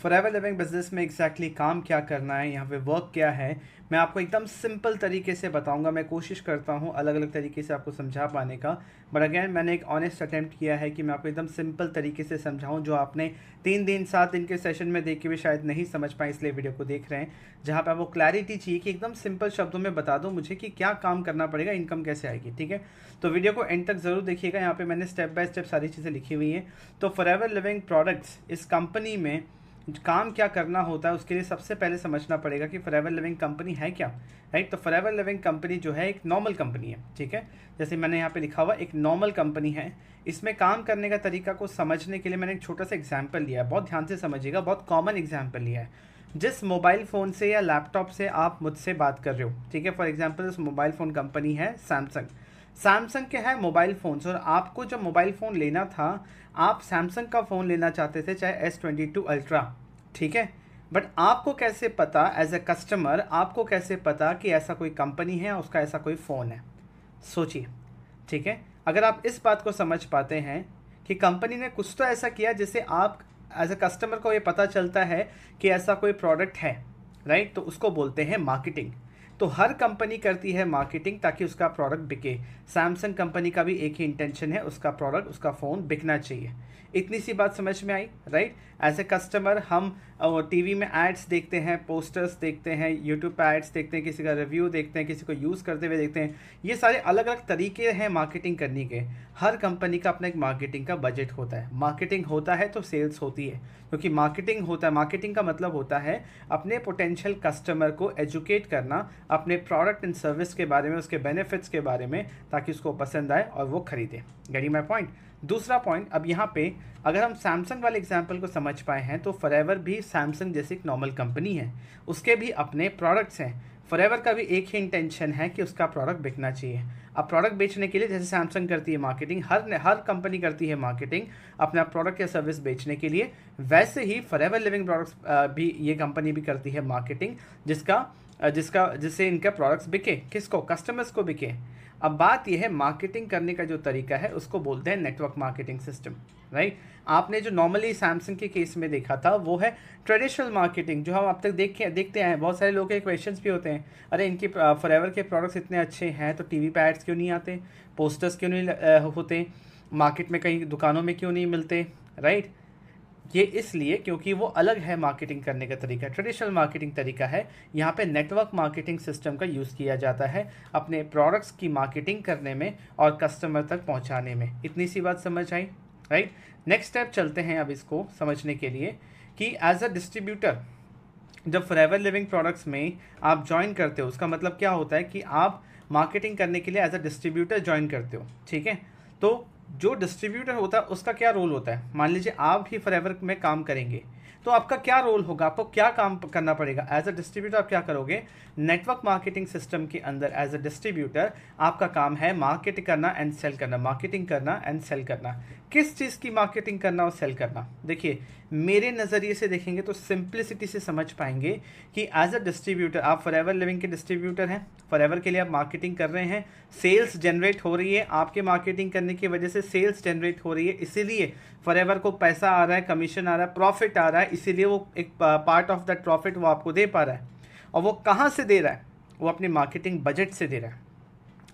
Forever living business में exactly काम क्या करना है, यहाँ पे वर्क क्या है, मैं आपको एकदम सिंपल तरीके से बताऊंगा। मैं कोशिश करता हूँ अलग अलग तरीके से आपको समझा पाने का, बट अगेन मैंने एक ऑनेस्ट अटेम्प्ट किया है कि मैं आपको एकदम सिंपल तरीके से समझाऊँ, जो आपने 3 दिन 7 दिन के सेशन में देख के भी शायद नहीं समझ पाए, इसलिए वीडियो को देख रहे हैं। जहाँ पे आपको क्लैरिटी चाहिए कि एकदम सिंपल शब्दों में बता दो मुझे कि क्या काम करना पड़ेगा, इनकम कैसे आएगी। ठीक है, तो वीडियो को एंड तक ज़रूर देखिएगा। यहाँ पे मैंने स्टेप बाय स्टेप सारी चीज़ें लिखी हुई हैं। तो फॉरएवर लिविंग प्रोडक्ट्स इस कंपनी में काम क्या करना होता है, उसके लिए सबसे पहले समझना पड़ेगा कि फॉरएवर लिविंग कंपनी है क्या, राइट। तो फॉरएवर लिविंग कंपनी जो है एक नॉर्मल कंपनी है, ठीक है। जैसे मैंने यहाँ पे लिखा हुआ एक नॉर्मल कंपनी है। इसमें काम करने का तरीका को समझने के लिए मैंने एक छोटा सा एग्जाम्पल लिया है, बहुत ध्यान से समझिएगा, बहुत कॉमन एग्जाम्पल लिया है। जिस मोबाइल फ़ोन से या लैपटॉप से आप मुझसे बात कर रहे हो, ठीक है, फॉर एग्जाम्पल इस मोबाइल फ़ोन कंपनी है सैमसंग। सैमसंग के है मोबाइल फ़ोन्स, और आपको जब मोबाइल फ़ोन लेना था आप सैमसंग का फ़ोन लेना चाहते थे, चाहे S22 अल्ट्रा, ठीक है। बट आपको कैसे पता, एज ए कस्टमर आपको कैसे पता कि ऐसा कोई कंपनी है, उसका ऐसा कोई फ़ोन है? सोचिए, ठीक है। अगर आप इस बात को समझ पाते हैं कि कंपनी ने कुछ तो ऐसा किया जिससे आप एज ए कस्टमर को ये पता चलता है कि ऐसा कोई प्रोडक्ट है, राइट, तो उसको बोलते हैं मार्केटिंग। तो हर कंपनी करती है मार्केटिंग ताकि उसका प्रोडक्ट बिके। सैमसंग कंपनी का भी एक ही इंटेंशन है, उसका प्रोडक्ट, उसका फ़ोन बिकना चाहिए। इतनी सी बात समझ में आई, राइट। एज ए कस्टमर हम टीवी में एड्स देखते हैं, पोस्टर्स देखते हैं, यूट्यूब पे एड्स देखते हैं, किसी का रिव्यू देखते हैं, किसी को यूज़ करते हुए देखते हैं। ये सारे अलग अलग तरीके हैं मार्केटिंग करने के। हर कंपनी का अपना एक मार्केटिंग का बजट होता है। मार्केटिंग होता है तो सेल्स होती है, क्योंकि मार्केटिंग होता है, मार्केटिंग का मतलब होता है अपने पोटेंशियल कस्टमर को एजुकेट करना अपने प्रोडक्ट एंड सर्विस के बारे में, उसके बेनिफिट्स के बारे में, ताकि उसको पसंद आए और वो खरीदे। Getting my point. दूसरा पॉइंट, अब यहाँ पे अगर हम सैमसंग वाले एग्जांपल को समझ पाए हैं तो फॉरएवर भी सैमसंग जैसी एक नॉर्मल कंपनी है, उसके भी अपने प्रोडक्ट्स हैं। फॉरएवर का भी एक ही इंटेंशन है कि उसका प्रोडक्ट बिकना चाहिए। अब प्रोडक्ट बेचने के लिए जैसे सैमसंग करती है मार्केटिंग, हर कंपनी करती है मार्केटिंग अपना प्रोडक्ट या सर्विस बेचने के लिए, वैसे ही फॉरएवर लिविंग प्रोडक्ट्स भी ये कंपनी भी करती है मार्केटिंग, जिससे इनका प्रोडक्ट्स बिके, किसको, कस्टमर्स को बिके। अब बात यह है मार्केटिंग करने का जो तरीका है उसको बोलते हैं नेटवर्क मार्केटिंग सिस्टम, राइट। आपने जो नॉर्मली सैमसंग के केस में देखा था वो है ट्रेडिशनल मार्केटिंग, जो हम अब तक देखते आए हैं। बहुत सारे लोगों के क्वेश्चंस भी होते हैं, अरे इनकी फॉरएवर के प्रोडक्ट्स इतने अच्छे हैं तो टीवी पे एड्स क्यों नहीं आते, पोस्टर्स क्यों नहीं होते, मार्केट में कहीं दुकानों में क्यों नहीं मिलते, राइट। ये इसलिए क्योंकि वो अलग है मार्केटिंग करने का तरीका, ट्रेडिशनल मार्केटिंग तरीका है। यहाँ पे नेटवर्क मार्केटिंग सिस्टम का यूज़ किया जाता है अपने प्रोडक्ट्स की मार्केटिंग करने में और कस्टमर तक पहुँचाने में। इतनी सी बात समझ आई, राइट। नेक्स्ट स्टेप चलते हैं अब इसको समझने के लिए कि एज अ डिस्ट्रीब्यूटर जब फॉरएवर लिविंग प्रोडक्ट्स में आप ज्वाइन करते हो, उसका मतलब क्या होता है कि आप मार्केटिंग करने के लिए एज अ डिस्ट्रीब्यूटर ज्वाइन करते हो, ठीक है। तो जो डिस्ट्रीब्यूटर होता है उसका क्या रोल होता है, मान लीजिए आप ही फॉरएवर में काम करेंगे तो आपका क्या रोल होगा, आपको क्या काम करना पड़ेगा एज अ डिस्ट्रीब्यूटर। आप क्या करोगे, नेटवर्क मार्केटिंग सिस्टम के अंदर एज अ डिस्ट्रीब्यूटर आपका काम है मार्केट करना एंड सेल करना, मार्केटिंग करना एंड सेल करना। किस चीज़ की मार्केटिंग करना और सेल करना? देखिए, मेरे नज़रिए से देखेंगे तो सिंप्लिसिटी से समझ पाएंगे कि एज अ डिस्ट्रीब्यूटर आप फॉरएवर लिविंग के डिस्ट्रीब्यूटर हैं, फॉरएवर के लिए आप मार्केटिंग कर रहे हैं, सेल्स जनरेट हो रही है, आपके मार्केटिंग करने की वजह से सेल्स जनरेट हो रही है, इसीलिए फॉरएवर को पैसा आ रहा है, कमीशन आ रहा है, प्रॉफिट आ रहा है, इसीलिए वो एक पार्ट ऑफ दैट प्रॉफिट वो आपको दे पा रहा है। और वो कहाँ से दे रहा है, वो अपने मार्केटिंग बजट से दे रहा है।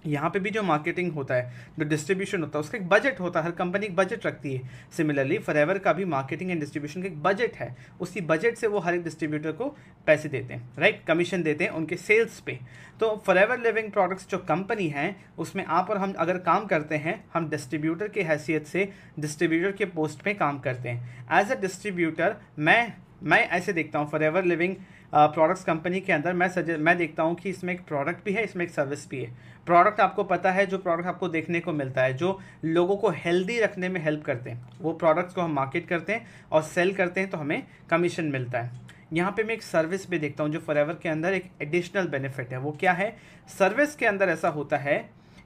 यहाँ पे भी जो मार्केटिंग होता है, जो डिस्ट्रीब्यूशन होता है, उसका एक बजट होता है, हर कंपनी एक बजट रखती है। सिमिलरली फॉरएवर का भी मार्केटिंग एंड डिस्ट्रीब्यूशन का एक बजट है, उसी बजट से वो हर एक डिस्ट्रीब्यूटर को पैसे देते हैं, राइट, कमीशन देते हैं उनके सेल्स पे। तो फॉरएवर लिविंग प्रोडक्ट्स जो कंपनी है उसमें आप और हम अगर काम करते हैं, हम डिस्ट्रीब्यूटर की हैसियत से डिस्ट्रीब्यूटर के पोस्ट पे काम करते हैं। एज अ डिस्ट्रीब्यूटर मैं ऐसे देखता हूँ फॉरएवर लिविंग प्रोडक्ट्स कंपनी के अंदर मैं देखता हूँ कि इसमें एक प्रोडक्ट भी है, इसमें एक सर्विस भी है। प्रोडक्ट आपको पता है, जो प्रोडक्ट आपको देखने को मिलता है, जो लोगों को हेल्दी रखने में हेल्प करते हैं, वो प्रोडक्ट्स को हम मार्केट करते हैं और सेल करते हैं तो हमें कमीशन मिलता है। यहाँ पे मैं एक सर्विस भी देखता हूँ जो फॉरएवर के अंदर एक एडिशनल बेनिफिट है। वो क्या है, सर्विस के अंदर ऐसा होता है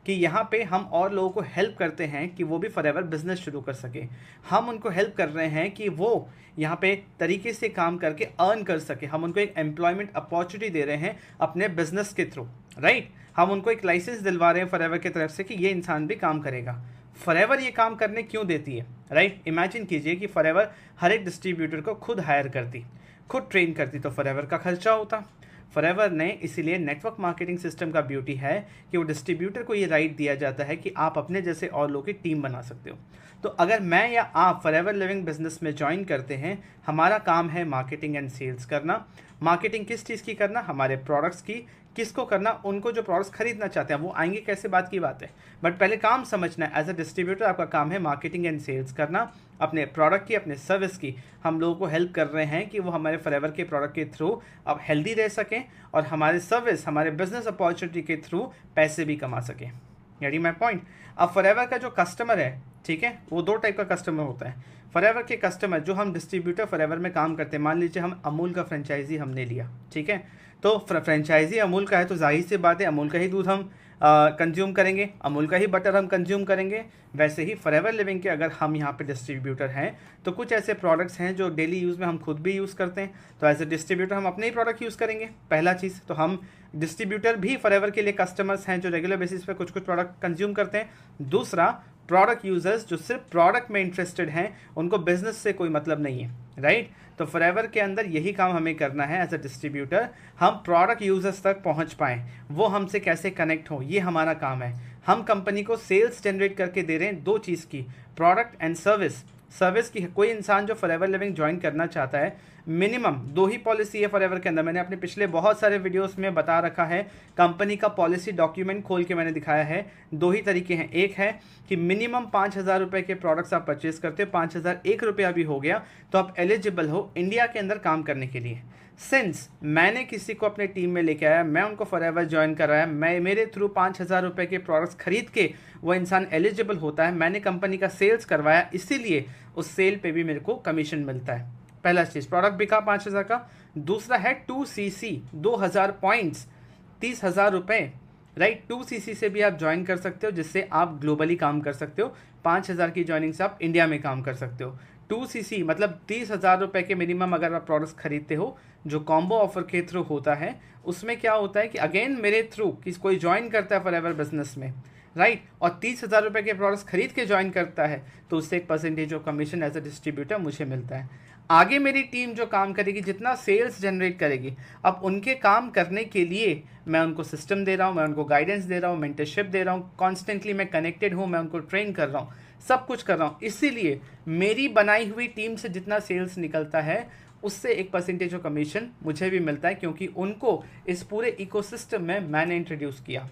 कि यहाँ पे हम और लोगों को हेल्प करते हैं कि वो भी फॉरएवर बिजनेस शुरू कर सके। हम उनको हेल्प कर रहे हैं कि वो यहाँ पे तरीके से काम करके अर्न कर सके। हम उनको एक एम्प्लॉयमेंट अपॉर्चुनिटी दे रहे हैं अपने बिजनेस के थ्रू, राइट। हम उनको एक लाइसेंस दिलवा रहे हैं फॉरएवर की तरफ से कि ये इंसान भी काम करेगा। फॉरएवर ये काम करने क्यों देती है, राइट? इमेजिन कीजिए कि फॉरएवर हर एक डिस्ट्रीब्यूटर को खुद हायर करती, खुद ट्रेन करती, तो फॉरएवर का खर्चा होता। फॉरएवर ने इसीलिए नेटवर्क मार्केटिंग सिस्टम का ब्यूटी है कि वो डिस्ट्रीब्यूटर को ये राइट दिया जाता है कि आप अपने जैसे और लोगों की टीम बना सकते हो। तो अगर मैं या आप फॉरएवर लिविंग बिजनेस में ज्वाइन करते हैं, हमारा काम है मार्केटिंग एंड सेल्स करना। मार्केटिंग किस चीज़ की करना? हमारे प्रोडक्ट्स की। किसको करना? उनको जो प्रोडक्ट्स खरीदना चाहते हैं, वो आएंगे कैसे, बात की बात है, बट पहले काम समझना है। एज अ डिस्ट्रीब्यूटर आपका काम है मार्केटिंग एंड सेल्स करना, अपने प्रोडक्ट की, अपने सर्विस की। हम लोगों को हेल्प कर रहे हैं कि वो हमारे फॉरएवर के प्रोडक्ट के थ्रू अब हेल्दी रह सकें और हमारे सर्विस, हमारे बिजनेस अपॉर्चुनिटी के थ्रू पैसे भी कमा सकें। यानी माई पॉइंट। अब फॉरएवर का जो कस्टमर है, ठीक है, वो दो टाइप का कस्टमर होता है। फॉरएवर के कस्टमर जो हम डिस्ट्रीब्यूटर फॉरएवर में काम करते हैं, मान लीजिए हम अमूल का फ्रेंचाइजी हमने लिया, ठीक है, तो फ्रेंचाइजी अमूल का है तो जाहिर सी बात है अमूल का ही दूध हम कंज्यूम करेंगे, अमूल का ही बटर हम कंज्यूम करेंगे। वैसे ही फॉरएवर लिविंग के अगर हम यहाँ पे डिस्ट्रीब्यूटर हैं तो कुछ ऐसे प्रोडक्ट्स हैं जो डेली यूज़ में हम खुद भी यूज़ करते हैं, तो एज ए डिस्ट्रीब्यूटर हम अपने ही प्रोडक्ट यूज़ करेंगे। पहला चीज़ तो हम डिस्ट्रीब्यूटर भी फॉरएवर के लिए कस्टमर्स हैं जो रेगुलर बेसिस पे कुछ कुछ प्रोडक्ट कंज्यूम करते हैं। दूसरा, प्रोडक्ट यूजर्स जो सिर्फ प्रोडक्ट में इंटरेस्टेड हैं, उनको बिजनेस से कोई मतलब नहीं है, राइट? तो फॉरएवर के अंदर यही काम हमें करना है एज अ डिस्ट्रीब्यूटर, हम प्रोडक्ट यूजर्स तक पहुंच पाएँ, वो हमसे कैसे कनेक्ट हो, ये हमारा काम है। हम कंपनी को सेल्स जनरेट करके दे रहे हैं दो चीज़ की, प्रोडक्ट एंड सर्विस। सर्विस की कोई इंसान जो फॉरएवर लिविंग ज्वाइन करना चाहता है, मिनिमम दो ही पॉलिसी है फॉरएवर के अंदर। मैंने अपने पिछले बहुत सारे वीडियोस में बता रखा है, कंपनी का पॉलिसी डॉक्यूमेंट खोल के मैंने दिखाया है। दो ही तरीके हैं, एक है कि मिनिमम 5,000 रुपये के प्रोडक्ट्स आप परचेज करते हो, 5,001 रुपया भी हो गया तो आप एलिजिबल हो इंडिया के अंदर काम करने के लिए। सिंस मैंने किसी को अपने टीम में लेके आया, मैं उनको फॉरएवर ज्वाइन कराया, मैं मेरे थ्रू 5,000 रुपये के प्रोडक्ट्स खरीद के वो इंसान एलिजिबल होता है, मैंने कंपनी का सेल्स करवाया, इसीलिए उस सेल पे भी मेरे को कमीशन मिलता है। पहला चीज़, प्रोडक्ट बिका 5,000 का। दूसरा है 2cc, 2,000 पॉइंट्स, 30,000 रुपये, राइट? 2cc से भी आप ज्वाइन कर सकते हो, जिससे आप ग्लोबली काम कर सकते हो। 5,000 की ज्वाइनिंग से आप इंडिया में काम कर सकते हो। 2cc मतलब 30,000 रुपये के मिनिमम अगर आप प्रोडक्ट्स खरीदते हो, जो कॉम्बो ऑफर के थ्रू होता है, उसमें क्या होता है कि अगेन मेरे थ्रू किस कोई ज्वाइन करता है फॉरएवर बिजनेस में, राइट, और 30,000 रुपये के प्रोडक्ट्स खरीद के ज्वाइन करता है, तो उससे एक percentage of commission as a distributor मुझे मिलता है। आगे मेरी टीम जो काम करेगी, जितना सेल्स जनरेट करेगी, अब उनके काम करने के लिए मैं उनको सिस्टम दे रहा हूँ, मैं उनको गाइडेंस दे रहा हूँ, मेंटरशिप दे रहा हूँ, कॉन्स्टेंटली मैं कनेक्टेड हूँ, मैं उनको ट्रेन कर रहा हूँ, सब कुछ कर रहा हूँ। इसीलिए मेरी बनाई हुई टीम से जितना सेल्स निकलता है, उससे एक परसेंटेज ऑफ कमीशन मुझे भी मिलता है, क्योंकि उनको इस पूरे इकोसिस्टम में मैंने इंट्रोड्यूस किया।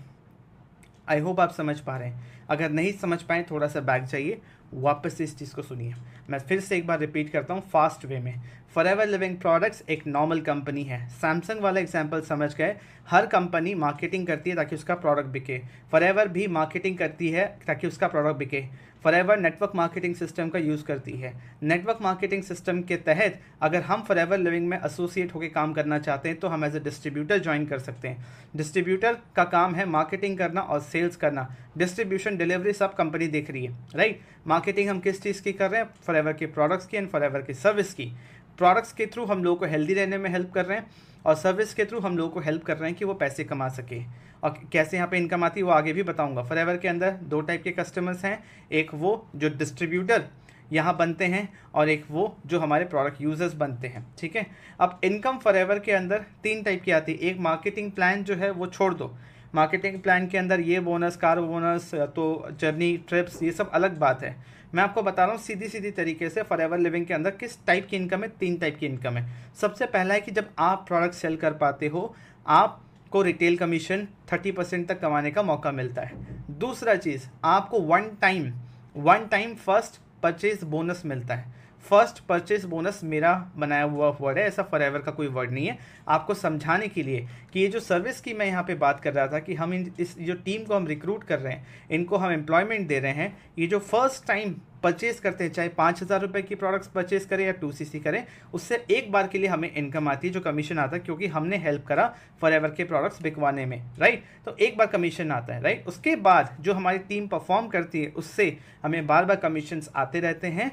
आई होप आप समझ पा रहे हैं। अगर नहीं समझ पाए थोड़ा सा बैक जाइए, वापस से इस चीज़ को सुनिए। मैं फिर से एक बार रिपीट करता हूँ फास्ट वे में। फॉरएवर लिविंग प्रोडक्ट्स एक नॉर्मल कंपनी है। सैमसंग वाला एग्जांपल समझ गए। हर कंपनी मार्केटिंग करती है ताकि उसका प्रोडक्ट बिके। फॉरएवर भी मार्केटिंग करती है ताकि उसका प्रोडक्ट बिके। फॉरएवर नेटवर्क मार्केटिंग सिस्टम का यूज़ करती है। नेटवर्क मार्केटिंग सिस्टम के तहत अगर हम फॉरएवर लिविंग में एसोसिएट होकर काम करना चाहते हैं तो हम एज ए डिस्ट्रीब्यूटर ज्वाइन कर सकते हैं। डिस्ट्रीब्यूटर का काम है मार्केटिंग करना और सेल्स करना। डिस्ट्रीब्यूशन, डिलीवरी सब कंपनी देख रही है, राइट? मार्केटिंग हम किस चीज़ की कर रहे हैं? फॉरएवर के प्रोडक्ट्स की एंड फॉरएवर की सर्विस की। प्रोडक्ट्स के थ्रू हम लोगों को हेल्दी रहने में हेल्प कर रहे हैं और सर्विस के थ्रू हम लोगों को हेल्प कर रहे हैं कि वो पैसे कमा सके। और कैसे यहाँ पे इनकम आती है वो आगे भी बताऊंगा। फॉरएवर के अंदर दो टाइप के कस्टमर्स हैं, एक वो जो डिस्ट्रीब्यूटर यहाँ बनते हैं और एक वो जो हमारे प्रोडक्ट यूजर्स बनते हैं, ठीक है? अब इनकम फॉरएवर के अंदर तीन टाइप की आती है। एक मार्केटिंग प्लान जो है वो छोड़ दो, मार्केटिंग प्लान के अंदर ये बोनस, कार बोनस, तो जर्नी ट्रिप्स, ये सब अलग बात है। मैं आपको बता रहा हूँ सीधी सीधी तरीके से फॉरएवर लिविंग के अंदर किस टाइप की इनकम है। तीन टाइप की इनकम है। सबसे पहला है कि जब आप प्रोडक्ट सेल कर पाते हो, आपको रिटेल कमीशन 30% तक कमाने का मौका मिलता है। दूसरा चीज़, आपको one time first purchase bonus मिलता है। फर्स्ट परचेज बोनस मेरा बनाया हुआ वर्ड है, ऐसा फॉरएवर का कोई वर्ड नहीं है। आपको समझाने के लिए कि ये जो सर्विस की मैं यहाँ पे बात कर रहा था कि हम इस जो टीम को हम रिक्रूट कर रहे हैं, इनको हम एम्प्लॉयमेंट दे रहे हैं, ये जो फर्स्ट टाइम परचेज करते हैं, चाहे 5,000 रुपये की प्रोडक्ट्स परचेज करें या 2cc करें, उससे एक बार के लिए हमें इनकम आती है जो कमीशन आता है, क्योंकि हमने हेल्प करा फॉरएवर के प्रोडक्ट्स बिकवाने में, राइट? तो एक बार कमीशन आता है, राइट? उसके बाद जो हमारी टीम परफॉर्म करती है उससे हमें बार बार कमीशंस आते रहते हैं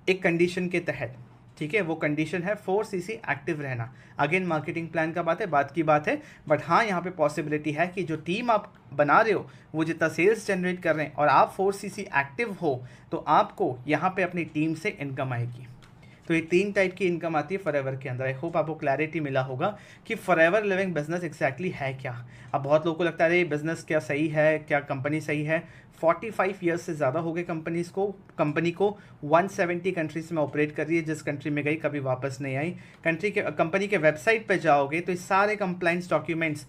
एक कंडीशन के तहत। ठीक है, वो कंडीशन है 4cc एक्टिव रहना। अगेन मार्केटिंग प्लान का बात की बात है, बट हाँ यहाँ पे पॉसिबिलिटी है कि जो टीम आप बना रहे हो वो जितना सेल्स जनरेट कर रहे हैं और आप 4cc एक्टिव हो, तो आपको यहाँ पे अपनी टीम से इनकम आएगी। तो ये 3 टाइप की इनकम आती है फॉरएवर के अंदर। आई होप आपको क्लैरिटी मिला होगा कि फॉरएवर लिविंग बिजनेस एक्जैक्टली है क्या। अब बहुत लोगों को लगता है बिजनेस क्या सही है, क्या कंपनी सही है। 45 ईयर्स से ज़्यादा हो गए कंपनी को 170 कंट्रीज में ऑपरेट कर रही है। जिस कंट्री में गई कभी वापस नहीं आई। कंपनी के वेबसाइट पर जाओगे तो ये सारे compliance documents,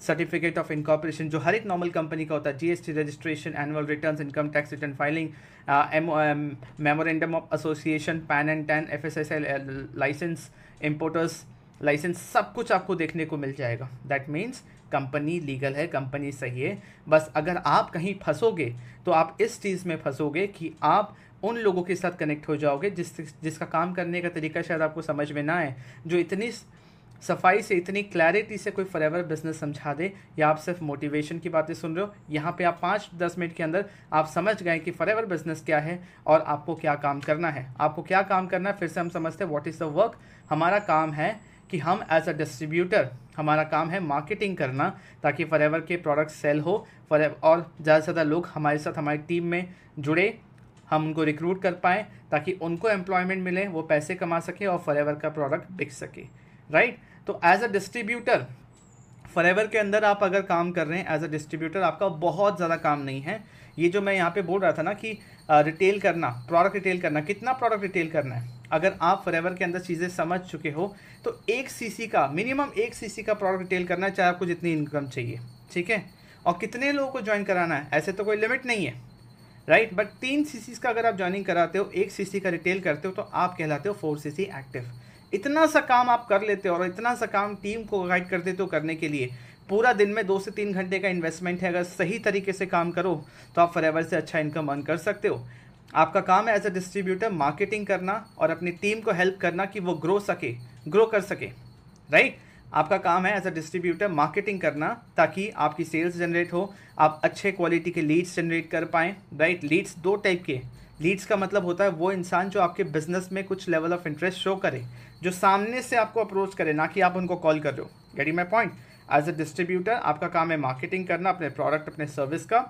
certificate of incorporation जो हर एक नॉर्मल कंपनी का होता है, GST registration, annual returns, income tax return filing, memorandum of association, PAN and TAN, FSSAI licence, importers licence, सब कुछ आपको देखने को मिल जाएगा। दैट मीन्स कंपनी लीगल है, कंपनी सही है। बस अगर आप कहीं फंसोगे तो आप इस चीज़ में फंसोगे कि आप उन लोगों के साथ कनेक्ट हो जाओगे जिसका काम करने का तरीका शायद आपको समझ में ना आए, जो इतनी सफाई से, इतनी क्लैरिटी से कोई फॉरएवर बिजनेस समझा दे, या आप सिर्फ मोटिवेशन की बातें सुन रहे हो। यहाँ पे आप 5-10 मिनट के अंदर आप समझ गए कि फॉरएवर बिजनेस क्या है और आपको क्या काम करना है। आपको क्या काम करना है, फिर से हम समझते हैं व्हाट इज़ द वर्क। हमारा काम है कि हम एज अ डिस्ट्रीब्यूटर, हमारा काम है मार्केटिंग करना ताकि फॉरएवर के प्रोडक्ट सेल हो, और ज़्यादा से ज़्यादा लोग हमारे साथ, हमारी टीम में जुड़े, हम उनको रिक्रूट कर पाएँ ताकि उनको एम्प्लॉयमेंट मिले, वो पैसे कमा सके और फॉरएवर का प्रोडक्ट बिक सके, राइट। तो एज अ डिस्ट्रीब्यूटर फॉरएवर के अंदर आप अगर काम कर रहे हैं एज अ डिस्ट्रीब्यूटर, आपका बहुत ज़्यादा काम नहीं है। ये जो मैं यहाँ पे बोल रहा था ना कि रिटेल करना, प्रोडक्ट रिटेल करना, कितना प्रोडक्ट रिटेल करना है, अगर आप फॉरएवर के अंदर चीज़ें समझ चुके हो तो 1cc का मिनिमम 1cc का प्रोडक्ट रिटेल करना है, चाहे आपको जितनी इनकम चाहिए, ठीक है। और कितने लोगों को ज्वाइन कराना है, ऐसे तो कोई लिमिट नहीं है, राइट। बट 3cc का अगर आप ज्वाइनिंग कराते हो, 1cc का रिटेल करते हो, तो आप कहलाते हो 4cc एक्टिव। इतना सा काम आप कर लेते हो और इतना सा काम टीम को गाइड कर देते हो करने के लिए। पूरा दिन में 2 से 3 घंटे का इन्वेस्टमेंट है, अगर सही तरीके से काम करो तो आप फॉरएवर से अच्छा इनकम अर्न कर सकते हो। आपका काम है एज अ डिस्ट्रीब्यूटर मार्केटिंग करना और अपनी टीम को हेल्प करना कि वो ग्रो कर सके, राइट। आपका काम है एज अ डिस्ट्रीब्यूटर मार्केटिंग करना ताकि आपकी सेल्स जनरेट हो, आप अच्छे क्वालिटी के लीड्स जनरेट कर पाएँ, राइट। लीड्स 2 टाइप के, लीड्स का मतलब होता है वो इंसान जो आपके बिजनेस में कुछ लेवल ऑफ इंटरेस्ट शो करे, जो सामने से आपको अप्रोच करे, ना कि आप उनको कॉल कर रहे हो। Getting my point. As a distributor आपका काम है मार्केटिंग करना अपने प्रोडक्ट, अपने सर्विस का,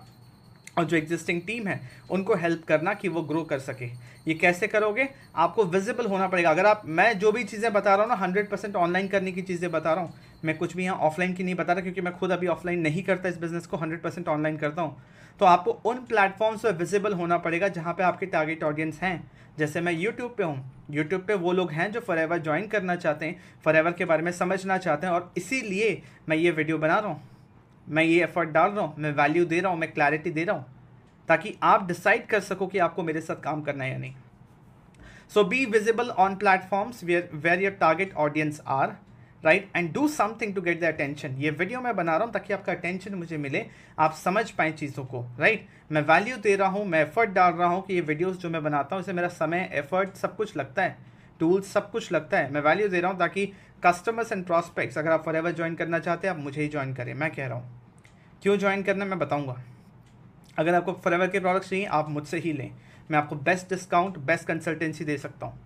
और जो एग्जिस्टिंग टीम है उनको हेल्प करना कि वो ग्रो कर सके। ये कैसे करोगे, आपको विजिबल होना पड़ेगा। अगर आप, मैं जो भी चीज़ें बता रहा हूँ ना 100% ऑनलाइन करने की चीज़ें बता रहा हूँ, मैं कुछ भी यहाँ ऑफलाइन की नहीं बता रहा, क्योंकि मैं खुद अभी ऑफलाइन नहीं करता इस बिज़नेस को, 100% ऑनलाइन करता हूँ। तो आपको उन प्लेटफॉर्म्स पर विजिबल होना पड़ेगा जहाँ पे आपके टारगेट ऑडियंस हैं। जैसे मैं यूट्यूब पे हूँ, यूट्यूब पे वो लोग हैं जो फॉरएवर ज्वाइन करना चाहते हैं, फॉरएवर के बारे में समझना चाहते हैं, और इसीलिए मैं ये वीडियो बना रहा हूँ, मैं ये एफर्ट डाल रहा हूँ, मैं वैल्यू दे रहा हूँ, मैं क्लैरिटी दे रहा हूँ, ताकि आप डिसाइड कर सको कि आपको मेरे साथ काम करना है या नहीं। So be visible on platforms where your target audience are, right, and do something to get the attention. ये वीडियो मैं बना रहा हूँ ताकि आपका अटेंशन मुझे मिले, आप समझ पाएँ चीज़ों को, राइट। मैं वैल्यू दे रहा हूँ, मैं एफर्ट डाल रहा हूँ कि ये वीडियोस जो मैं बनाता हूँ इससे मेरा समय, एफर्ट सब कुछ लगता है, टूल्स सब कुछ लगता है। मैं वैल्यू दे रहा हूँ ताकि कस्टमर्स एंड प्रॉस्पेक्ट्स, अगर आप फॉरएवर ज्वाइन करना चाहते हैं आप मुझे ही ज्वाइन करें। मैं कह रहा हूँ क्यों ज्वाइन करना मैं बताऊँगा। अगर आपको फॉरएवर के प्रोडक्ट्स चाहिए आप मुझसे ही लें, मैं आपको बेस्ट डिस्काउंट, बेस्ट कंसल्टेंसी दे सकता हूँ,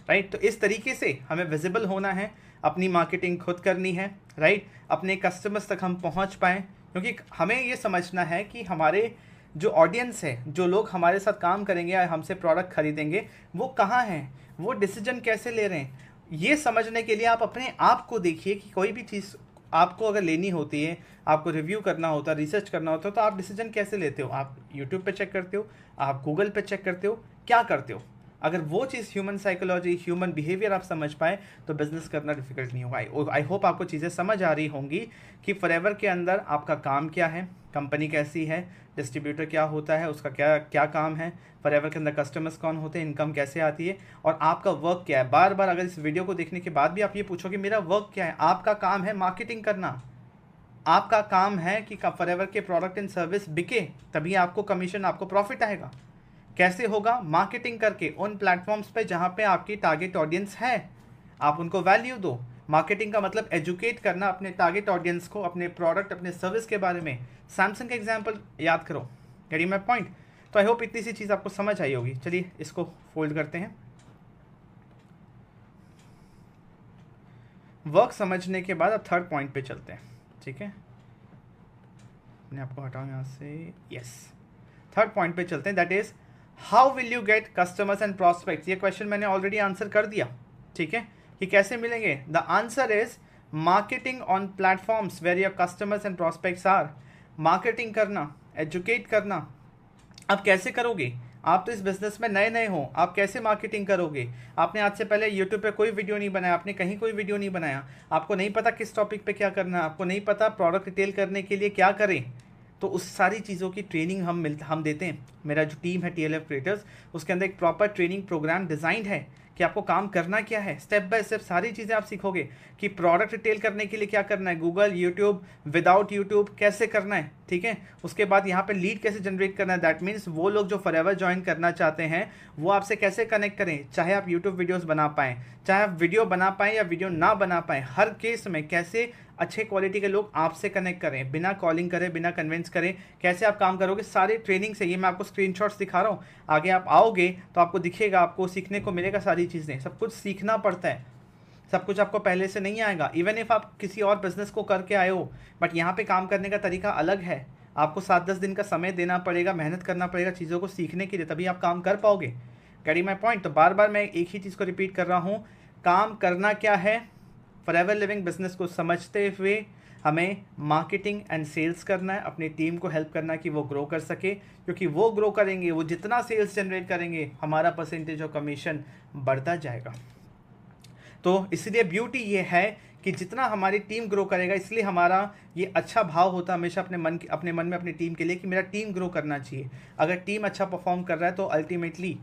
राइट। तो इस तरीके से हमें विजिबल होना है, अपनी मार्केटिंग खुद करनी है, राइट, अपने कस्टमर्स तक हम पहुँच पाएँ, क्योंकि हमें ये समझना है कि हमारे जो ऑडियंस है, जो लोग हमारे साथ काम करेंगे या हमसे प्रोडक्ट खरीदेंगे, वो कहाँ हैं, वो डिसीजन कैसे ले रहे हैं। ये समझने के लिए आप अपने आप को देखिए कि कोई भी चीज़ आपको अगर लेनी होती है, आपको रिव्यू करना होता है, रिसर्च करना होता है, तो आप डिसीजन कैसे लेते हो। आप यूट्यूब पे चेक करते हो, आप गूगल पे चेक करते हो, क्या करते हो। अगर वो चीज़ ह्यूमन साइकोलॉजी, ह्यूमन बिहेवियर आप समझ पाए तो बिज़नेस करना डिफिकल्ट नहीं होगा। आई होप आपको चीज़ें समझ आ रही होंगी कि फॉरएवर के अंदर आपका काम क्या है, कंपनी कैसी है, डिस्ट्रीब्यूटर क्या होता है, उसका क्या क्या काम है, फॉरएवर के अंदर कस्टमर्स कौन होते हैं, इनकम कैसे आती है, और आपका वर्क क्या है। बार बार अगर इस वीडियो को देखने के बाद भी आप ये पूछो कि मेरा वर्क क्या है, आपका काम है मार्केटिंग करना। आपका काम है कि फॉरएवर के प्रोडक्ट एंड सर्विस बिके, तभी आपको कमीशन, आपको प्रॉफिट आएगा। कैसे होगा, मार्केटिंग करके उन प्लेटफॉर्म्स पे जहाँ पे आपकी टारगेट ऑडियंस है, आप उनको वैल्यू दो। मार्केटिंग का मतलब एजुकेट करना अपने टारगेट ऑडियंस को, अपने प्रोडक्ट, अपने सर्विस के बारे में। सैमसंग का एग्जांपल याद करो, गेटिंग माय पॉइंट। तो आई होप इतनी सी चीज़ आपको समझ आई होगी। चलिए इसको फोल्ड करते हैं। वर्क समझने के बाद अब थर्ड पॉइंट पे चलते हैं, ठीक है। मैं आपको हटाऊँ यहाँ से, यस, थर्ड पॉइंट पे चलते हैं, that is how will you get customers and prospects. ये क्वेश्चन मैंने ऑलरेडी आंसर कर दिया, ठीक है, कि कैसे मिलेंगे। The answer is marketing on platforms where your customers and prospects are. Marketing करना, एजुकेट करना। अब कैसे करोगे, आप तो इस बिजनेस में नए नए हो, आप कैसे मार्केटिंग करोगे। आपने आज से पहले यूट्यूब पे कोई वीडियो नहीं बनाया, आपने कहीं कोई वीडियो नहीं बनाया, आपको नहीं पता किस टॉपिक पे क्या करना है, आपको नहीं पता प्रोडक्ट रिटेल करने के लिए क्या करें। तो उस सारी चीज़ों की ट्रेनिंग हम देते हैं। मेरा जो टीम है TLF क्रिएटर्स, उसके अंदर एक प्रॉपर ट्रेनिंग प्रोग्राम डिज़ाइंड है कि आपको काम करना क्या है। स्टेप बाय स्टेप सारी चीज़ें आप सीखोगे कि प्रोडक्ट रिटेल करने के लिए क्या करना है, गूगल, यूट्यूब, विदाउट यूट्यूब कैसे करना है, ठीक है। उसके बाद यहाँ पे लीड कैसे जनरेट करना है, दैट मीन्स वो लोग जो फॉरएवर ज्वाइन करना चाहते हैं वो आपसे कैसे कनेक्ट करें, चाहे आप यूट्यूब वीडियोस बना पाएँ, चाहे आप वीडियो बना पाएँ या वीडियो ना बना पाएँ, हर केस में कैसे अच्छे क्वालिटी के लोग आपसे कनेक्ट करें, बिना कॉलिंग करें, बिना कन्विंस करें, कैसे आप काम करोगे। सारी ट्रेनिंग से, ये मैं आपको स्क्रीनशॉट्स दिखा रहा हूँ, आगे आप आओगे तो आपको दिखेगा, आपको सीखने को मिलेगा सारी चीज़ें। सब कुछ सीखना पड़ता है, सब कुछ आपको पहले से नहीं आएगा। इवन इफ आप किसी और बिजनेस को करके आए हो, बट यहाँ पे काम करने का तरीका अलग है। आपको 7-10 दिन का समय देना पड़ेगा, मेहनत करना पड़ेगा चीज़ों को सीखने के लिए, तभी आप काम कर पाओगे। Getting my point. तो बार बार मैं एक ही चीज़ को रिपीट कर रहा हूँ, काम करना क्या है, फॉरएवर लिविंग बिजनेस को समझते हुए हमें मार्केटिंग एंड सेल्स करना है, अपनी टीम को हेल्प करना है कि वो ग्रो कर सके, क्योंकि वो ग्रो करेंगे, वो जितना सेल्स जनरेट करेंगे, हमारा परसेंटेज ऑफ कमीशन बढ़ता जाएगा। तो इसलिए ब्यूटी ये है कि जितना हमारी टीम ग्रो करेगा, इसलिए हमारा ये अच्छा भाव होता है हमेशा अपने मन में अपनी टीम के लिए कि मेरा टीम ग्रो करना चाहिए। अगर टीम अच्छा परफॉर्म कर रहा है तो अल्टीमेटली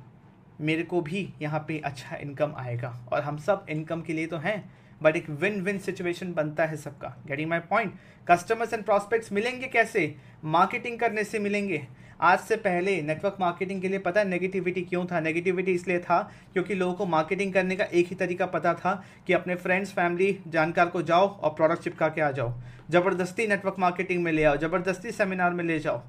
मेरे को भी यहाँ पे अच्छा इनकम आएगा, और हम सब इनकम के लिए तो हैं, बट एक विन विन सिचुएशन बनता है सबका। Getting my point. Customers and prospects मिलेंगे कैसे, मार्केटिंग करने से मिलेंगे। आज से पहले नेटवर्क मार्केटिंग के लिए पता है नेगेटिविटी क्यों था, नेगेटिविटी इसलिए था क्योंकि लोगों को मार्केटिंग करने का एक ही तरीका पता था कि अपने फ्रेंड्स, फैमिली, जानकार को जाओ और प्रोडक्ट चिपका के आ जाओ, ज़बरदस्ती नेटवर्क मार्केटिंग में ले आओ, ज़बरदस्ती सेमिनार में ले जाओ,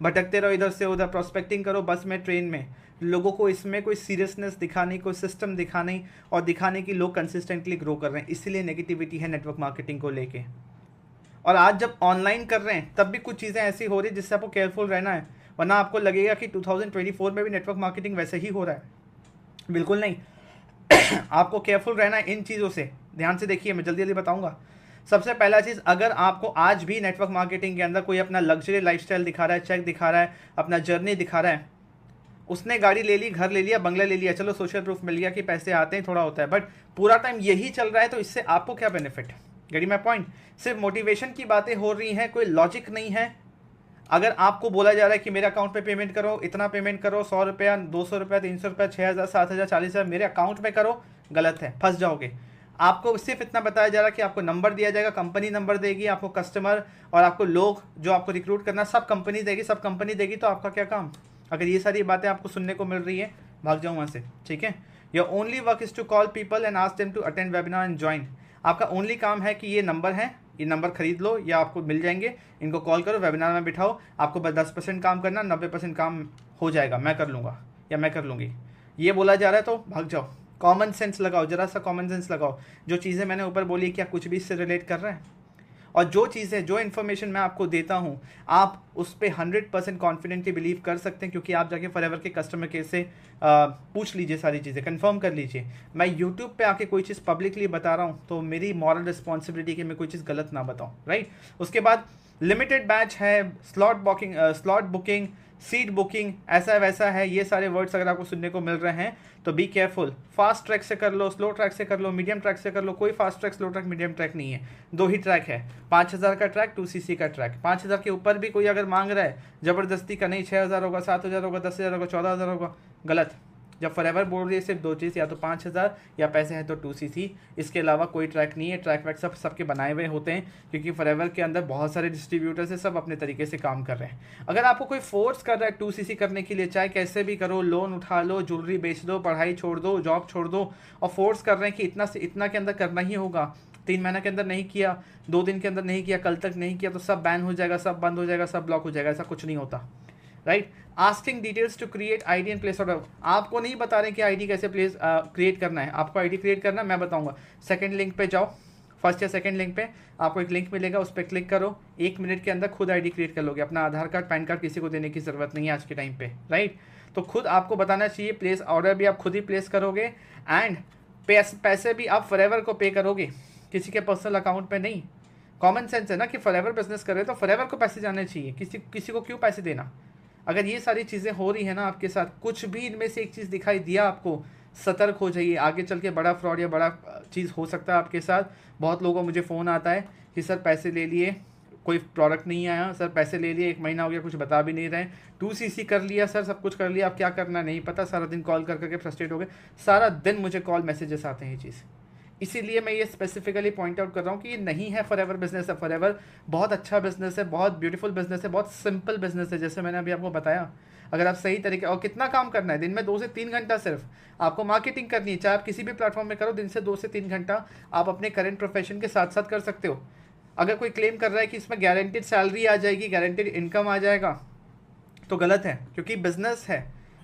भटकते रहो इधर से उधर, प्रोस्पेक्टिंग करो बस में, ट्रेन में। लोगों को इसमें कोई सीरियसनेस दिखाने, कोई सिस्टम दिखाने और दिखाने की लोग कंसिस्टेंटली ग्रो कर रहे हैं, इसलिए नेगेटिविटी है नेटवर्क मार्केटिंग को लेके। और आज जब ऑनलाइन कर रहे हैं तब भी कुछ चीज़ें ऐसी हो रही है जिससे आपको केयरफुल रहना है, वरना आपको लगेगा कि 2024 में भी नेटवर्क मार्केटिंग वैसे ही हो रहा है। बिल्कुल नहीं। आपको केयरफुल रहना है इन चीज़ों से। ध्यान से देखिए, मैं जल्दी जल्दी बताऊंगा। सबसे पहला चीज़, अगर आपको आज भी नेटवर्क मार्केटिंग के अंदर कोई अपना लग्जरी लाइफस्टाइल दिखा रहा है, चेक दिखा रहा है, अपना जर्नी दिखा रहा है, उसने गाड़ी ले ली, घर ले लिया, बंगला ले लिया, चलो सोशल प्रूफ मिल गया कि पैसे आते हैं, थोड़ा होता है, बट पूरा टाइम यही चल रहा है, तो इससे आपको क्या बेनिफिट। Getting my point. सिर्फ मोटिवेशन की बातें हो रही हैं, कोई लॉजिक नहीं है। अगर आपको बोला जा रहा है कि मेरे अकाउंट पे पेमेंट करो, इतना पेमेंट करो, 100 रुपया, 200 रुपया, 300 रुपया, 6000, 7000, 40,000 मेरे अकाउंट में करो, गलत है, फंस जाओगे। आपको सिर्फ इतना बताया जा रहा है कि आपको नंबर दिया जाएगा, कंपनी नंबर देगी, आपको कस्टमर और आपको लोग जो आपको रिक्रूट करना सब कंपनी देगी, सब कंपनी देगी, तो आपका क्या काम। अगर ये सारी बातें आपको सुनने को मिल रही है, भाग जाओ वहाँ से, ठीक है। Your only work is to call people and ask them to attend webinar and join. आपका ओनली काम है कि ये नंबर है, ये नंबर खरीद लो या आपको मिल जाएंगे, इनको कॉल करो, वेबिनार में बिठाओ। आपको बस 10% काम करना, 90% काम हो जाएगा, मैं कर लूँगा या मैं कर लूँगी। ये बोला जा रहा है तो भाग जाओ। कॉमन सेंस लगाओ, जरा सा कॉमन सेंस लगाओ। जो चीज़ें मैंने ऊपर बोली, क्या कुछ भी इससे रिलेट कर रहा है। और जो चीज़ें, जो इन्फॉर्मेशन मैं आपको देता हूँ, आप उस पर 100% कॉन्फिडेंटली बिलीव कर सकते हैं, क्योंकि आप जाके फॉरएवर के कस्टमर केयर से पूछ लीजिए, सारी चीज़ें कंफर्म कर लीजिए। मैं यूट्यूब पे आके कोई चीज़ पब्लिकली बता रहा हूँ तो मेरी मॉरल रिस्पॉन्सिबिलिटी कि मैं कोई चीज़ गलत ना बताऊँ, राइट। उसके बाद लिमिटेड बैच है, स्लॉट बुकिंग, सीट बुकिंग, ऐसा वैसा है, ये सारे वर्ड्स अगर आपको सुनने को मिल रहे हैं तो बी केयरफुल। फास्ट ट्रैक से कर लो, स्लो ट्रैक से कर लो, मीडियम ट्रैक से कर लो। कोई fast track, slow track, medium track नहीं है, 2 ही ट्रैक है। 5000 का ट्रैक, 2cc का ट्रैक। 5000 के ऊपर भी कोई अगर मांग रहा है ज़बरदस्ती का, नहीं 6000 होगा, 7000 होगा, 10,000 होगा, 14,000 होगा, गलत। जब फॉरएवर बोल रही है सिर्फ 2 चीज़, या तो 5000 या पैसे हैं तो 2cc, इसके अलावा कोई ट्रैक नहीं है। ट्रैक वैक सब सबके बनाए हुए होते हैं, क्योंकि फॉरएवर के अंदर बहुत सारे डिस्ट्रीब्यूटर्स हैं, सब अपने तरीके से काम कर रहे हैं। अगर आपको कोई फोर्स कर रहा है 2cc करने के लिए, चाहे कैसे भी करो, लोन उठा लो, ज्वेलरी बेच दो, पढ़ाई छोड़ दो, जॉब छोड़ दो, और फोर्स कर रहे हैं कि इतना से इतना के अंदर करना ही होगा, 3 महीने के अंदर नहीं किया, 2 दिन के अंदर नहीं किया, कल तक नहीं किया, तो सब बैन हो जाएगा, सब बंद हो जाएगा, सब ब्लॉक हो जाएगा, ऐसा कुछ नहीं होता, right. Asking details to create ID and place order. आपको नहीं बता रहे कि आईडी कैसे प्लेस क्रिएट करना है, आपको आईडी क्रिएट करना है, मैं बताऊंगा। सेकंड लिंक पे जाओ, फर्स्ट या सेकंड लिंक पे आपको एक लिंक मिलेगा, उस पर क्लिक करो, 1 मिनट के अंदर खुद आईडी क्रिएट कर लोगे। अपना आधार कार्ड, पैन कार्ड किसी को देने की ज़रूरत नहीं है आज के टाइम पे, राइट। तो खुद आपको बताना चाहिए, प्लेस ऑर्डर भी आप खुद ही प्लेस करोगे, एंड पैसे भी आप फॉरएवर को पे करोगे, किसी के पर्सनल अकाउंट पे नहीं। कॉमन सेंस है ना कि फॉरएवर बिजनेस कर रहे हो तो फॉरएवर को पैसे जाने चाहिए, किसी को क्यों पैसे देना। अगर ये सारी चीज़ें हो रही है ना आपके साथ, कुछ भी इनमें से एक चीज़ दिखाई दिया आपको, सतर्क हो जाइए, आगे चल के बड़ा फ्रॉड या बड़ा चीज़ हो सकता है आपके साथ। बहुत लोगों को मुझे फ़ोन आता है कि सर पैसे ले लिए, कोई प्रोडक्ट नहीं आया, सर पैसे ले लिए, 1 महीना हो गया, कुछ बता भी नहीं रहे, 2CC कर लिया सर, सब कुछ कर लिया, अब क्या करना नहीं पता, सारा दिन कॉल कर करके फ्रस्ट्रेट हो गए, सारा दिन मुझे कॉल मैसेजेस आते हैं ये चीज़। इसीलिए मैं ये स्पेसिफिकली पॉइंट आउट कर रहा हूँ कि ये नहीं है फॉरएवर बिजनेस है। फॉरएवर बहुत अच्छा बिजनेस है, बहुत ब्यूटीफुल बिजनेस है, बहुत सिंपल बिजनेस है, जैसे मैंने अभी आपको बताया। अगर आप सही तरीके, और कितना काम करना है दिन में 2 से 3 घंटा सिर्फ आपको मार्केटिंग करनी है, चाहे आप किसी भी प्लेटफॉर्म में करो, दिन से 2 से 3 घंटा आप अपने करंट प्रोफेशन के साथ साथ कर सकते हो। अगर कोई क्लेम कर रहा है कि इसमें गारंटेड सैलरी आ जाएगी, गारंटेड इनकम आ जाएगा, तो गलत है, क्योंकि बिजनेस है,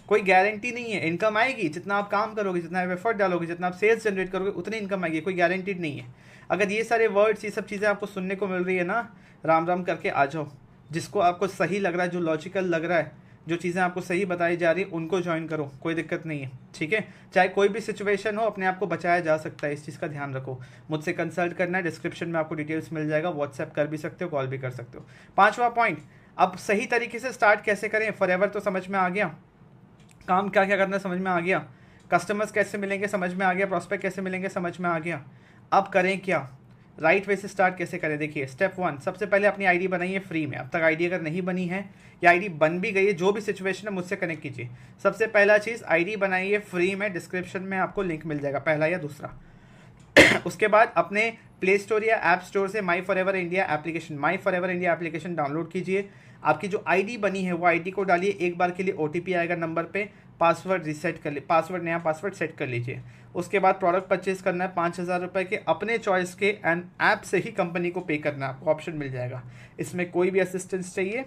कोई गारंटी नहीं है। इनकम आएगी, जितना आप काम करोगे, जितना आप एफर्ट डालोगे, जितना आप सेल्स जनरेट करोगे, उतनी इनकम आएगी, कोई गारंटीड नहीं है। अगर ये सारे वर्ड्स, ये सब चीज़ें आपको सुनने को मिल रही है ना, राम राम करके आ जाओ। जिसको आपको सही लग रहा है, जो लॉजिकल लग रहा है, जो चीज़ें आपको सही बताई जा रही है, उनको ज्वाइन करो, कोई दिक्कत नहीं है, ठीक है। चाहे कोई भी सिचुएशन हो, अपने आप को बचाया जा सकता है, इस चीज़ का ध्यान रखो। मुझसे कंसल्ट करना है, डिस्क्रिप्शन में आपको डिटेल्स मिल जाएगा, व्हाट्सएप कर भी सकते हो, कॉल भी कर सकते हो। 5वां पॉइंट, अब सही तरीके से स्टार्ट कैसे करें। फॉरएवर तो समझ में आ गया, काम क्या क्या करना है समझ में आ गया, कस्टमर्स कैसे मिलेंगे समझ में आ गया, प्रॉस्पेक्ट कैसे मिलेंगे समझ में आ गया। अब करें क्या, राइट वे से स्टार्ट कैसे करें। देखिए स्टेप 1, सबसे पहले अपनी आईडी बनाइए फ्री में। अब तक आईडी अगर नहीं बनी है या आईडी बन भी गई है, जो भी सिचुएशन है, मुझसे कनेक्ट कीजिए। सबसे पहला चीज़, आईडी बनाइए फ्री में, डिस्क्रिप्शन में आपको लिंक मिल जाएगा, पहला या दूसरा। उसके बाद अपने प्ले स्टोर या ऐप स्टोर से माई फॉरएवर इंडिया एप्लीकेशन डाउनलोड कीजिए। आपकी जो आईडी बनी है वो आईडी को डालिए, एक बार के लिए ओटीपी आएगा नंबर पे, पासवर्ड रीसेट कर ली, नया पासवर्ड सेट कर लीजिए। उसके बाद प्रोडक्ट परचेज करना है 5000 रुपये के, अपने चॉइस के, एंड ऐप से ही कंपनी को पे करना है, आपको ऑप्शन मिल जाएगा। इसमें कोई भी असिस्टेंस चाहिए,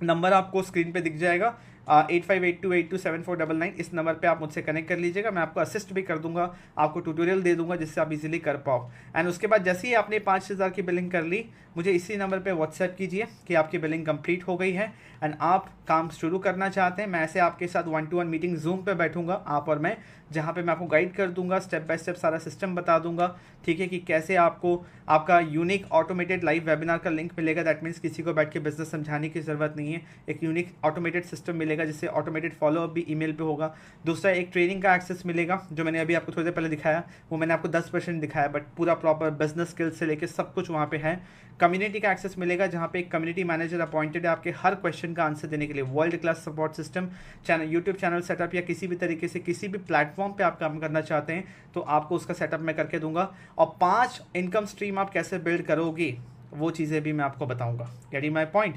नंबर आपको स्क्रीन पे दिख जाएगा, 8582827499, इस नंबर पे आप मुझसे कनेक्ट कर लीजिएगा। मैं आपको असिस्ट भी कर दूंगा, आपको ट्यूटोरियल दे दूंगा जिससे आप इजीली कर पाओ। एंड उसके बाद जैसे ही आपने 5000 की बिलिंग कर ली, मुझे इसी नंबर पे व्हाट्सएप कीजिए कि आपकी बिलिंग कंप्लीट हो गई है एंड आप काम शुरू करना चाहते हैं। मैं ऐसे आपके साथ 1-to-1 मीटिंग जूम पे बैठूंगा, आप और मैं, जहाँ पे मैं आपको गाइड कर दूंगा, स्टेप बाय स्टेप सारा सिस्टम बता दूंगा, ठीक है, कि कैसे आपको आपका यूनिक ऑटोमेटेड लाइव वेबिनार का लिंक मिलेगा। दैट मीन्स किसी को बैठ के बिजनेस समझाने की ज़रूरत नहीं है, एक यूनिक ऑटोमेटेड सिस्टम मिलेगा जिससे ऑटोमेटेड फॉलोअप भी ईमेल पे होगा। दूसरा, एक ट्रेनिंग का एक्सेस मिलेगा, जो मैंने अभी आपको थोड़ी देर पहले दिखाया, वो मैंने आपको 10% दिखाया, बट पूरा प्रॉपर बिजनेस स्किल्स से लेकर सब कुछ वहाँ पे है। कम्युनिटी का एक्सेस मिलेगा, जहाँ पे एक कम्युनिटी मैनेजर अपॉइंटेड है आपके हर क्वेश्चन का आंसर देने के लिए। World class support system, channel, YouTube channel setup, या किसी भी तरीके से किसी भी प्लेटफॉर्म पे आप काम करना चाहते हैं तो आपको उसका सेटअप मैं करके दूंगा। और 5 इनकम स्ट्रीम आप कैसे बिल्ड करोगे, वो चीज़ें भी मैं आपको बताऊंगा। Getting my point.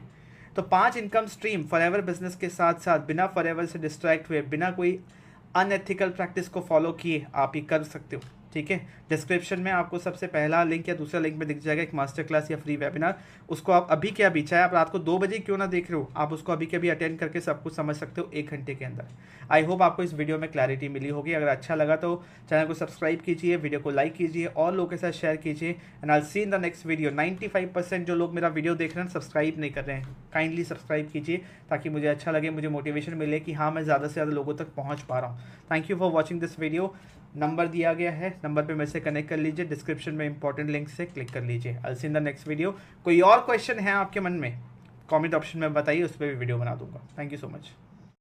तो 5 इनकम स्ट्रीम फॉरएवर बिजनेस के साथ साथ, बिना फॉरएवर से डिस्ट्रैक्ट हुए, बिना कोई अनएथिकल प्रैक्टिस को फॉलो किए आप ये कर सकते हो, ठीक है। डिस्क्रिप्शन में आपको सबसे पहला लिंक या दूसरा लिंक में दिख जाएगा, एक मास्टर क्लास या फ्री वेबिनार। उसको आप अभी के अभी, चाहे आप रात को 2 बजे क्यों ना देख रहे हो, आप उसको अभी के अभी अटेंड करके सब कुछ समझ सकते हो 1 घंटे के अंदर। आई होप आपको इस वीडियो में क्लैरिटी मिली होगी। अगर अच्छा लगा तो चैनल को सब्सक्राइब कीजिए, वीडियो को लाइक कीजिए और लोगों के साथ शेयर कीजिए। And I see in the next video. 95% जो लोग मेरा वीडियो देख रहे हैं सब्सक्राइब नहीं कर रहे हैं, काइंडली सब्सक्राइब कीजिए ताकि मुझे अच्छा लगे, मुझे मोटिवेशन मिले कि हाँ मैं ज़्यादा से ज़्यादा लोगों तक पहुँच पा रहा हूँ। Thank you for watching this video. Number दिया गया है, नंबर पे मेरे से कनेक्ट कर लीजिए, डिस्क्रिप्शन में इंपॉर्टेंट लिंक से क्लिक कर लीजिए। आई see in the next video. कोई और क्वेश्चन है आपके मन में, कमेंट ऑप्शन में बताइए, उस पर भी वीडियो बना दूंगा। Thank you so much.